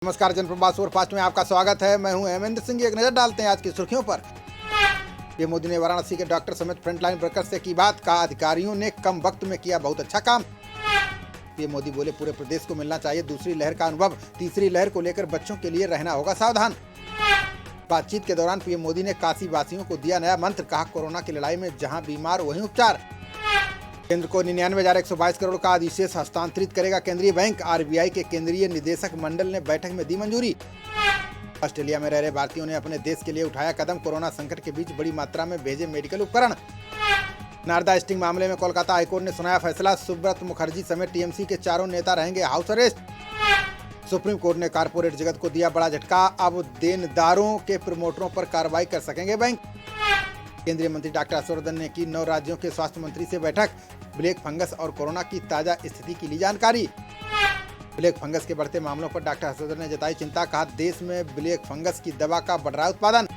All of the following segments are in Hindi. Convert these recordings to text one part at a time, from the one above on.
नमस्कार, जनप्रवास सुपरफास्ट में आपका स्वागत है। मैं हूं हेमेंद्र सिंह। एक नजर डालते हैं आज की सुर्खियों पर। पीएम मोदी ने वाराणसी के डॉक्टर समेत फ्रंटलाइन वर्कर्स से की बात, कहा अधिकारियों ने कम वक्त में किया बहुत अच्छा काम। पीएम मोदी बोले पूरे प्रदेश को मिलना चाहिए दूसरी लहर का अनुभव, तीसरी लहर को लेकर बच्चों के लिए रहना होगा सावधान। बातचीत के दौरान पीएम मोदी ने काशी वासियों को दिया नया मंत्र, कहा कोरोना की लड़ाई में जहां बीमार वहीं उपचार। केंद्र को 99,122 करोड़ का अधिशेष हस्तांतरित करेगा केंद्रीय बैंक। आरबीआई के केंद्रीय निदेशक मंडल ने बैठक में दी मंजूरी। ऑस्ट्रेलिया में रह रहे भारतीयों ने अपने देश के लिए उठाया कदम, कोरोना संकट के बीच बड़ी मात्रा में भेजे मेडिकल उपकरण। नारदा स्टिंग मामले में कोलकाता हाईकोर्ट ने सुनाया फैसला, सुब्रत मुखर्जी समेत टीएमसी के चारों नेता रहेंगे हाउस अरेस्ट। सुप्रीम कोर्ट ने कारपोरेट जगत को दिया बड़ा झटका, अब देनदारों के प्रमोटरों पर कार्रवाई कर सकेंगे बैंक। केंद्रीय मंत्री डॉक्टर हर्षवर्धन ने की 9 राज्यों के स्वास्थ्य मंत्री से बैठक, ब्लैक फंगस और कोरोना की ताजा स्थिति की ली जानकारी। ब्लैक फंगस के बढ़ते मामलों पर डॉक्टर हर्षवर्धन ने जताई चिंता, कहा देश में ब्लैक फंगस की दवा का बढ़ रहा है उत्पादन।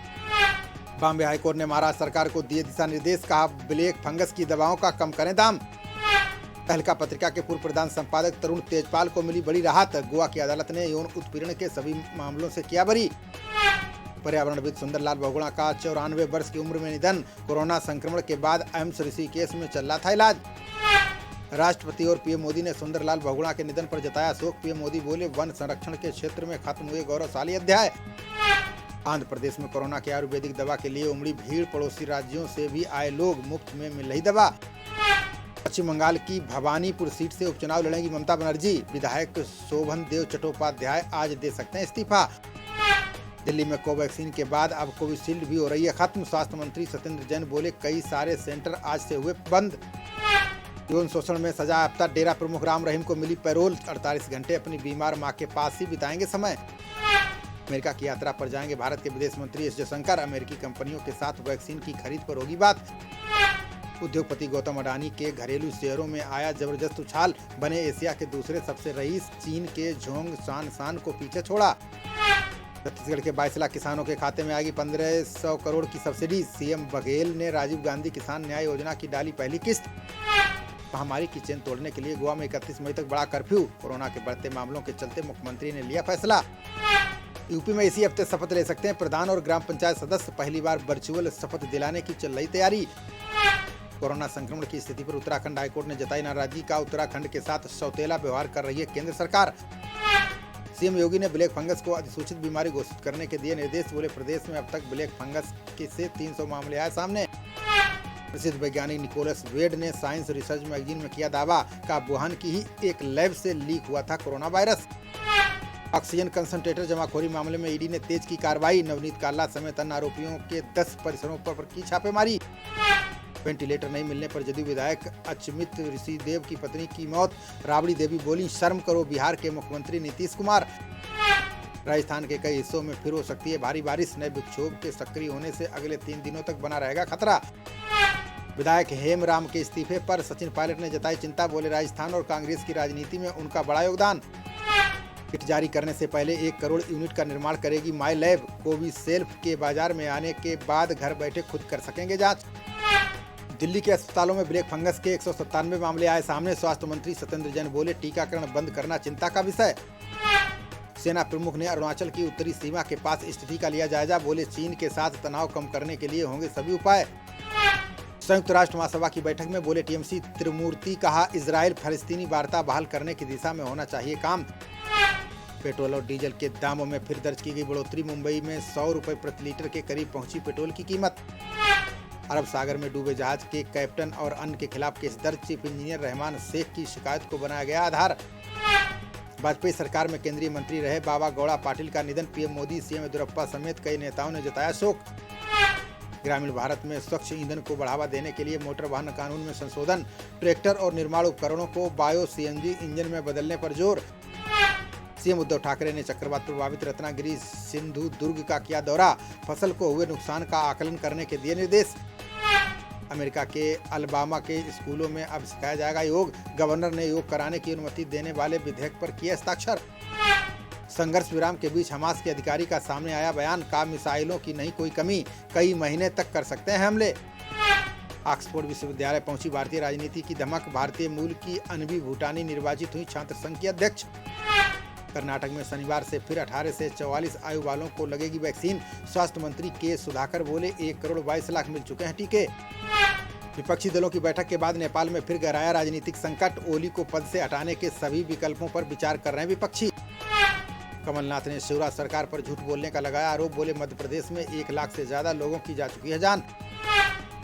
बॉम्बे हाईकोर्ट ने महाराष्ट्र सरकार को दिए दिशा निर्देश, कहा ब्लैक फंगस की दवाओं का कम करें दाम। तहलका पत्रिका के पूर्व प्रधान संपादक तरुण तेजपाल को मिली बड़ी राहत, गोवा की अदालत ने यौन उत्पीड़न के सभी मामलों से किया बरी। पर्यावरणविद सुंदरलाल बहुगुणा का 94 वर्ष की उम्र में निधन, कोरोना संक्रमण के बाद एम्स ऋषिकेश में चल रहा था इलाज। राष्ट्रपति और पीएम मोदी ने सुंदरलाल बहुगुणा के निधन पर जताया शोक। पीएम मोदी बोले वन संरक्षण के क्षेत्र में खत्म हुए गौरवशाली अध्याय। आंध्र प्रदेश में कोरोना की आयुर्वेदिक दवा के लिए उमड़ी भीड़, पड़ोसी राज्यों से भी आए लोग, मुफ्त में मिल रही दवा। पश्चिम बंगाल की भवानीपुर सीट से उपचुनाव लड़ेंगी ममता बनर्जी, विधायक शोभन देव चट्टोपाध्याय आज दे सकते हैं इस्तीफा। दिल्ली में कोवैक्सीन के बाद अब कोविशील्ड भी हो रही है खत्म, स्वास्थ्य मंत्री सत्येंद्र जैन बोले कई सारे सेंटर आज से हुए बंद। यौन शोषण में सजा अब तक डेरा प्रमुख राम रहीम को मिली पैरोल, 48 घंटे अपनी बीमार मां के पास ही बिताएंगे समय। अमेरिका की यात्रा पर जाएंगे भारत के विदेश मंत्री एस जयशंकर, अमेरिकी कंपनियों के साथ वैक्सीन की खरीद पर होगी बात। उद्योगपति गौतम अडानी के घरेलू शेयरों में आया जबरदस्त उछाल, बने एशिया के दूसरे सबसे रईस, चीन के झोंग शान को पीछे छोड़ा। छत्तीसगढ़ के 22 लाख किसानों के खाते में आएगी 1500 करोड़ की सब्सिडी, सीएम बघेल ने राजीव गांधी किसान न्याय योजना की डाली पहली किस्त। महामारी की चेन तोड़ने के लिए गोवा में 31 मई तक बड़ा कर्फ्यू, कोरोना के बढ़ते मामलों के चलते मुख्यमंत्री ने लिया फैसला। यूपी में इसी हफ्ते शपथ ले सकते हैं प्रधान और ग्राम पंचायत सदस्य, पहली बार वर्चुअल शपथ दिलाने की चल रही तैयारी। कोरोना संक्रमण की स्थिति पर उत्तराखंड हाईकोर्ट ने जताई नाराजगी, का उत्तराखंड के साथ सौतेला व्यवहार कर रही है केंद्र सरकार। सीएम योगी ने ब्लैक फंगस को अधिसूचित बीमारी घोषित करने के दिए निर्देश, बोले प्रदेश में अब तक ब्लैक फंगस के से 300 मामले आए सामने। प्रसिद्ध वैज्ञानिक निकोलस वेड ने साइंस रिसर्च मैगजीन में किया दावा, का वुहान की ही एक लैब से लीक हुआ था कोरोना वायरस। ऑक्सीजन कंसंट्रेटर जमाखोरी मामले में ईडी ने तेज की कार्रवाई, नवनीत काला समेत अन्य आरोपियों के 10 परिसरों पर की छापेमारी। वेंटिलेटर नहीं मिलने पर जदयू विधायक अचमित ऋषिदेव की पत्नी की मौत, राबड़ी देवी बोली शर्म करो बिहार के मुख्यमंत्री नीतीश कुमार। राजस्थान के कई हिस्सों में फिर हो सकती है भारी बारिश, नए विक्षोभ के सक्रिय होने से अगले 3 दिनों तक बना रहेगा खतरा। विधायक हेमराम के इस्तीफे पर सचिन पायलट ने जताई चिंता, बोले राजस्थान और कांग्रेस की राजनीति में उनका बड़ा योगदान। किट जारी करने से पहले 1 करोड़ यूनिट का निर्माण करेगी माई लैब, कोविशील्ड के बाजार में आने के बाद घर बैठे खुद कर सकेंगे जाँच। दिल्ली के अस्पतालों में ब्लैक फंगस के 197 मामले आए सामने, स्वास्थ्य मंत्री सत्येंद्र जैन बोले टीकाकरण बंद करना चिंता का विषय। सेना प्रमुख ने अरुणाचल की उत्तरी सीमा के पास स्थिति का लिया जायजा, बोले चीन के साथ तनाव कम करने के लिए होंगे सभी उपाय। संयुक्त राष्ट्र महासभा की बैठक में बोले टीएमसी त्रिमूर्ति, कहा इजराइल फलस्तीनी वार्ता बहाल करने की दिशा में होना चाहिए काम। पेट्रोल और डीजल के दामों में फिर दर्ज की गई बढ़ोतरी, मुंबई में 100 रुपए प्रति लीटर के करीब पहुंची पेट्रोल की कीमत। अरब सागर में डूबे जहाज के कैप्टन और अन्य के खिलाफ केस दर्ज, चीफ इंजीनियर रहमान शेख की शिकायत को बनाया गया आधार। वाजपेयी सरकार में केंद्रीय मंत्री रहे बाबा गौड़ा पाटिल का निधन, पीएम मोदी, सीएम येदियुरप्पा समेत कई नेताओं ने जताया शोक। ग्रामीण भारत में स्वच्छ ईंधन को बढ़ावा देने के लिए मोटर वाहन कानून में संशोधन, ट्रैक्टर और निर्माण उपकरणों को बायो सीएनजी इंजन में बदलने पर जोर। सीएम उद्धव ठाकरे ने चक्रवात प्रभावित रत्नागिरी सिंधु दुर्ग का किया दौरा, फसल को हुए नुकसान का आकलन करने के दिए निर्देश। अमेरिका के अलबामा के स्कूलों में अब सिखाया जाएगा योग, गवर्नर ने योग कराने की अनुमति देने वाले विधेयक पर किए हस्ताक्षर। संघर्ष विराम के बीच हमास के अधिकारी का सामने आया बयान, का मिसाइलों की नहीं कोई कमी, कई महीने तक कर सकते हैं हमले। ऑक्सफोर्ड विश्वविद्यालय पहुंची भारतीय राजनीति की धमक, भारतीय मूल की अनवी भूटानी निर्वाचित हुई छात्र संघ की अध्यक्ष। कर्नाटक में शनिवार से फिर 18 से 44 आयु वालों को लगेगी वैक्सीन। स्वास्थ्य मंत्री के सुधाकर बोले 1 करोड़ 22 लाख मिल चुके हैं टीके। विपक्षी दलों की बैठक के बाद नेपाल में फिर गहराया राजनीतिक संकट। ओली को पद से हटाने के सभी विकल्पों पर विचार कर रहे हैं विपक्षी। कमलनाथ ने शिवराज सरकार पर झूठ बोलने का लगाया आरोप। बोले मध्य प्रदेश में 1 लाख से ज्यादा लोगों की जा चुकी है जान।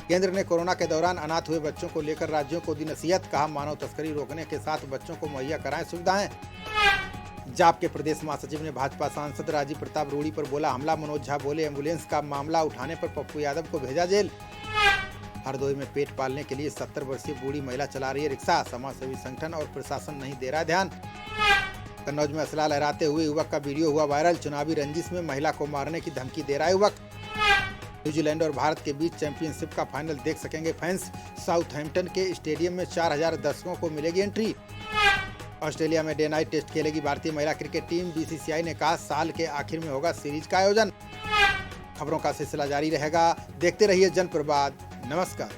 केंद्र ने कोरोना के दौरान अनाथ हुए बच्चों को लेकर राज्यों को दी नसीहत। कहा मानव तस्करी रोकने के साथ बच्चों को मुहैया कराएं सुविधाएं। जाप के प्रदेश महासचिव ने भाजपा सांसद राजीव प्रताप रूड़ी पर बोला हमला। मनोज झा बोले एम्बुलेंस का मामला उठाने पर पप्पू यादव को भेजा जेल। हरदोई में पेट पालने के लिए 70 वर्षीय बूढ़ी महिला चला रही है रिक्शा। समाजसेवी संगठन और प्रशासन नहीं दे रहा ध्यान। कन्नौज में असला लहराते हुए युवक का वीडियो हुआ वायरल। चुनावी रंजिश में महिला को मारने की धमकी दे रहा है युवक। न्यूजीलैंड और भारत के बीच चैंपियनशिप का फाइनल देख सकेंगे फैंस। साउथहैम्पटन के स्टेडियम में 4000 दर्शकों को मिलेगी एंट्री। ऑस्ट्रेलिया में डे नाइट टेस्ट खेलेगी भारतीय महिला क्रिकेट टीम। बीसीसीआई ने कहा साल के आखिर में होगा सीरीज का आयोजन। खबरों का सिलसिला जारी रहेगा, देखते रहिए जनप्रवाद। नमस्कार।